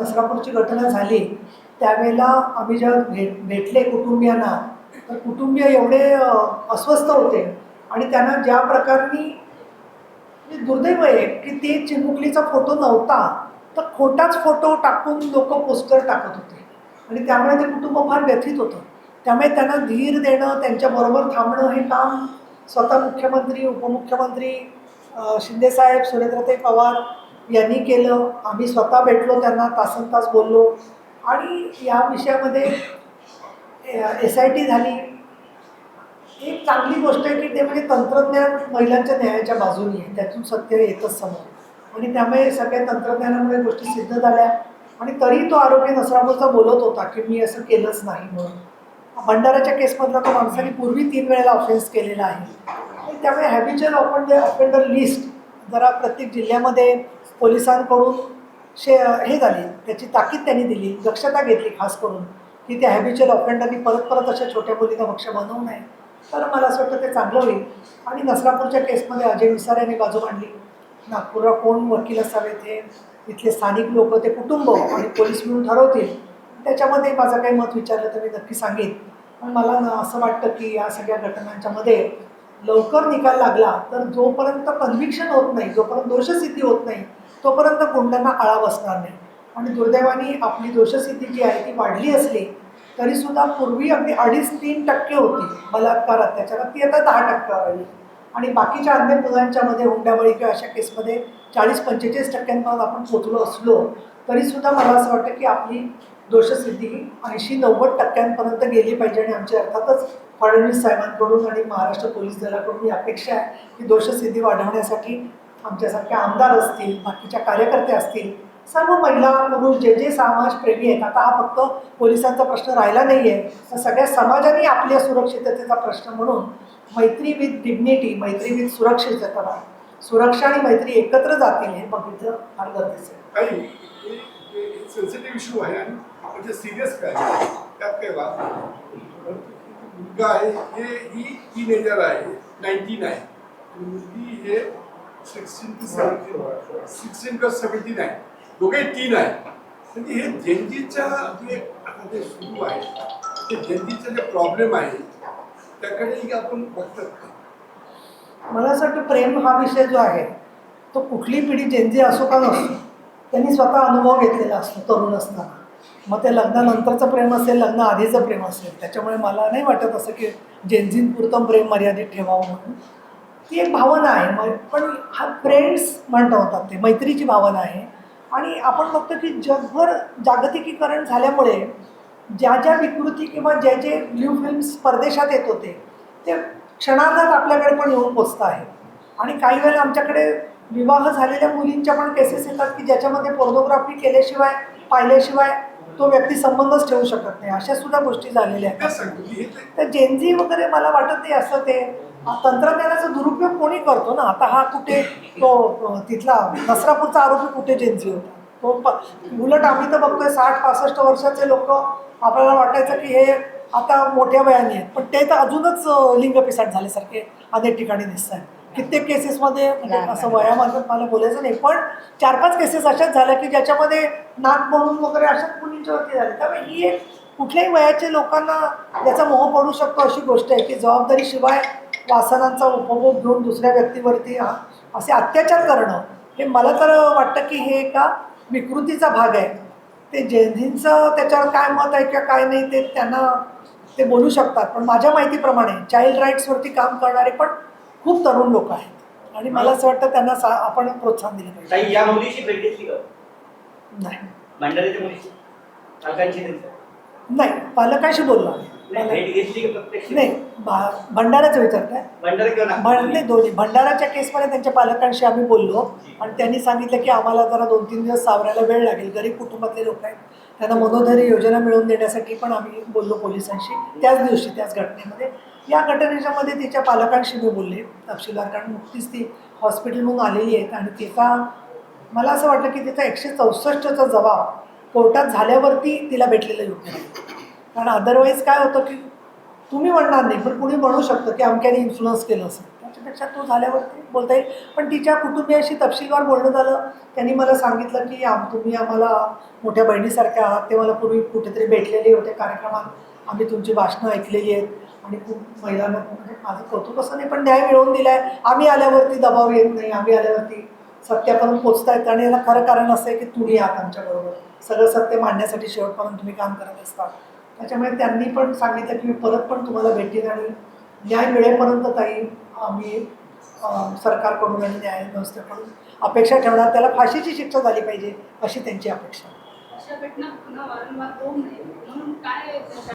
नसरापूरची घटना झाली त्यावेळेला आम्ही जेव्हा भेटले कुटुंबियांना, तर कुटुंबीय एवढे अस्वस्थ होते आणि त्यांना ज्या प्रकारे दुर्दैव आहे की ते चिमुकलीचा फोटो नव्हता तर खोटाच फोटो टाकून लोक पोस्टर टाकत होते आणि त्यामुळे ते कुटुंब फार व्यथित होतं. त्यामुळे त्यांना धीर देणं, त्यांच्याबरोबर थांबणं हे काम स्वतः मुख्यमंत्री, उपमुख्यमंत्री शिंदेसाहेब, सुरेंद्रताई पवार यांनी केलं. आम्ही स्वतः भेटलो, त्यांना तासनतास बोललो आणि या विषयामध्ये SIT झाली. एक चांगली गोष्ट आहे की ते म्हणजे तंत्रज्ञान महिलांच्या न्यायाच्या बाजूनी आहे, त्यातून सत्य येतच समोर आणि त्यामुळे सगळ्या तंत्रज्ञानामुळे गोष्टी सिद्ध झाल्या आणि तरी तो आरोपी नसरापूरचा बोलत होता की मी असं केलंच नाही म्हणून. भंडाराच्या केसमधला तो माणसाने पूर्वी 3 वेळेला ऑफेन्स केलेला आहे आणि त्यामुळे हॅबिच्युअल ऑफेंडर लिस्ट जरा प्रत्येक जिल्ह्यामध्ये पोलिसांकडून हे झाली, त्याची ताकीद त्यांनी दिली, दक्षता घेतली खास करून की त्या हॅबिच्युअल ऑफेंडरनी परत परत अशा छोट्या मुलींना भक्ष बनवू नये. तर मला असं वाटतं ते चांगलं होईल. आणि नसरापूरच्या केसमध्ये अजय विसार यांनी बाजू मांडली. नागपूरला कोण वकील असावेत हे इथले स्थानिक लोक, ते कुटुंब आणि पोलीस मिळून ठरवतील. त्याच्यामध्ये माझं काही मत विचारलं तर मी नक्की सांगेन. पण मला असं वाटतं की या सगळ्या घटनांच्यामध्ये लवकर निकाल लागला तर जोपर्यंत कन्व्हिक्शन होत नाही, जोपर्यंत दोषसिद्धी होत नाही, तोपर्यंत गुंडांना आळा बसणार नाही. आणि दुर्दैवाने आपली दोषसिद्धी जी आहे ती वाढली असली तरीसुद्धा पूर्वी अगदी 2.5-3% होती बलात्कार अत्याचारात, ती आता 10% आली आणि बाकीच्या अन्य गुन्ह्यांच्यामध्ये हुंडाबळी किंवा अशा केसमध्ये 40-45% आपण पोचलो असलो तरीसुद्धा मला असं वाटतं की आपली दोषसिद्धी 80-90% गेली पाहिजे. आणि आमची अर्थातच फडणवीस साहेबांकडून आणि महाराष्ट्र पोलीस दलाकडून ही अपेक्षा आहे की दोषसिद्धी वाढवण्यासाठी आमच्यासारखे आमदार असतील, बाकीच्या कार्यकर्ते असतील, सर्व महिला पुरुष जे जे समाजप्रेमी आहेत, आता हा फक्त पोलिसांचा प्रश्न राहिला नाही आहे तर सगळ्या समाजाने आपल्या सुरक्षिततेचा प्रश्न म्हणून मैत्री विथ डिग्निटी, मैत्री विथ सुरक्षितता, सुरक्षा आणि मैत्री एकत्र जातील हे बघितलं फार गरजेचं आहे. सेन्सिटिव्ह इश्यू आहे आणि म्हणजे सिरियस काय त्यात काय मुलगा आहे ही टीनेजर आहे, 19 आहे, मुलगी हे 16 का 17 आहे, दोघे 3 आहे. म्हणजे हे जेनजीच्या जे सुरू आहे ते जेनजीचा जे प्रॉब्लेम आहे त्याकडे आपण बघतात. मला असं वाटतं प्रेम हा विषय जो आहे तो कुठली पिढी जेनजी असो का नसो त्यांनी स्वतः अनुभव घेतलेला असतो तरुण असताना. मग ते लग्नानंतरचं प्रेम असेल, लग्न आधीचं प्रेम असेल, त्याच्यामुळे मला नाही वाटत असं की जेनजींपुरतं प्रेम मर्यादित ठेवावं म्हणून. ती एक भावना आहे. पण हा फ्रेंड्स म्हणता होतात ते मैत्रीची भावना आहे. आणि आपण बघतो की जगभर जागतिकीकरण झाल्यामुळे ज्या ज्या विकृती किंवा जे जे ब्ल्यू फिल्म्स परदेशात येत होते ते क्षणार्धात आपल्याकडे पण येऊन पोचत आहे. आणि काही वेळेला आमच्याकडे विवाह झालेल्या मुलींच्या पण केसेस येतात की ज्याच्यामध्ये पोर्नोग्राफी केल्याशिवाय, पाहिल्याशिवाय तो व्यक्ती संबंधच ठेवू शकत नाही. अशा सुद्धा गोष्टी झालेल्या आहेत. तर जेनझी वगैरे मला वाटत नाही असं ते तंत्रज्ञानाचा दुरुपयोग कोणी करतो ना. आता हा कुठे तो तिथला नसरापूरचा आरोपी कुठे जेनझी होता तो उलट आम्ही तर बघतोय 60-65 वर्षाचे लोक, आपल्याला वाटायचं की हे आता मोठ्या वयाने आहेत पण ते तर अजूनच लिंग पिसाट झाल्यासारखे अनेक ठिकाणी दिसत आहेत. कित्येक केसेसमध्ये म्हणजे असं वयामार्फत मला बोलायचं नाही पण 4-5 केसेस अशाच झाल्या की ज्याच्यामध्ये नाक म्हणून वगैरे अशाच मुलींच्यावरती झाले. त्यामुळे ही एक कुठल्याही वयाच्या लोकांना याचा मोह पडू शकतो अशी गोष्ट आहे की जबाबदारीशिवाय वासनांचा उपभोग घेऊन दुसऱ्या व्यक्तीवरती असे अत्याचार करणं हे मला तर वाटतं की हे एका विकृतीचा भाग आहे. ते जेनझींचं त्याच्यावर काय मत आहे किंवा काय नाही ते त्यांना ते बोलू शकतात. पण माझ्या माहितीप्रमाणे चाइल्ड राईट्सवरती काम करणारे पण खूप तरुण लोक आहेत आणि मला असं वाटतं त्यांना आपण प्रोत्साहन दिलं पाहिजे. या मुलीची भेट घेतली का? नाही. भंडाऱ्याच्या मुलीची पालकांची नाही, पालकांशी बोललो भेट घेतली की प्रत्यक्ष? नाही, भंडाराचं विचारताय? नाही, दोन्ही. भंडाराच्या केसमध्ये त्यांच्या पालकांशी आम्ही बोललो आणि त्यांनी सांगितलं की आम्हाला जरा 2-3 दिवस सावरायला वेळ लागेल, गरीब कुटुंबातले लोक आहेत, त्यांना मनोधैर्य योजना मिळवून देण्यासाठी पण आम्ही बोललो पोलिसांशी त्याच दिवशी त्याच घटनेमध्ये. या घटनेच्यामध्ये तिच्या पालकांशी मी बोलले तपशीलवार, कारण नुकतीच ती हॉस्पिटलमधून आलेली आहेत आणि तिचा मला असं वाटलं की तिचा 164चा जबाब कोर्टात झाल्यावरती तिला भेटलेलं योग्य नाही. कारण अदरवाईज काय होतं की तुम्ही म्हणणार नाही पण कुणी म्हणू शकतं की अमक्याने इन्फ्लुअन्स केलं असेल. त्याच्यापेक्षा तो झाल्यावरती बोलता येईल. पण तिच्या कुटुंबियाशी तपशीलवार बोलणं झालं. त्यांनी मला सांगितलं की तुम्ही आम्हाला मोठ्या बहिणीसारख्या आहात. ते मला पूर्वी कुठेतरी भेटलेले होते कार्यक्रमात, आम्ही तुमची भाषणं ऐकलेली आहेत आणि खूप महिलांना म्हणजे माझं कौतुक असं नाही पण न्याय मिळवून दिला आहे. आम्ही आल्यावरती दबाव येत नाही, आम्ही आल्यावरती सत्यापर्यंत पोचता येतं आणि याला खरं कारण असं आहे की तुम्ही आहात आमच्याबरोबर, सगळं सत्य मांडण्यासाठी शेवटपर्यंत तुम्ही काम करत असता. त्याच्यामुळे त्यांनी पण सांगितलं की मी परत पण तुम्हाला भेटेन आणि न्याय मिळेपर्यंत ताई आम्ही सरकारकडून आणि न्याय व्यवस्थेकडून अपेक्षा ठेवणार. त्याला फाशीची शिक्षा झाली पाहिजे अशी त्यांची अपेक्षा. अशा घटना पुन्हा वारंवार होऊ नये म्हणून काय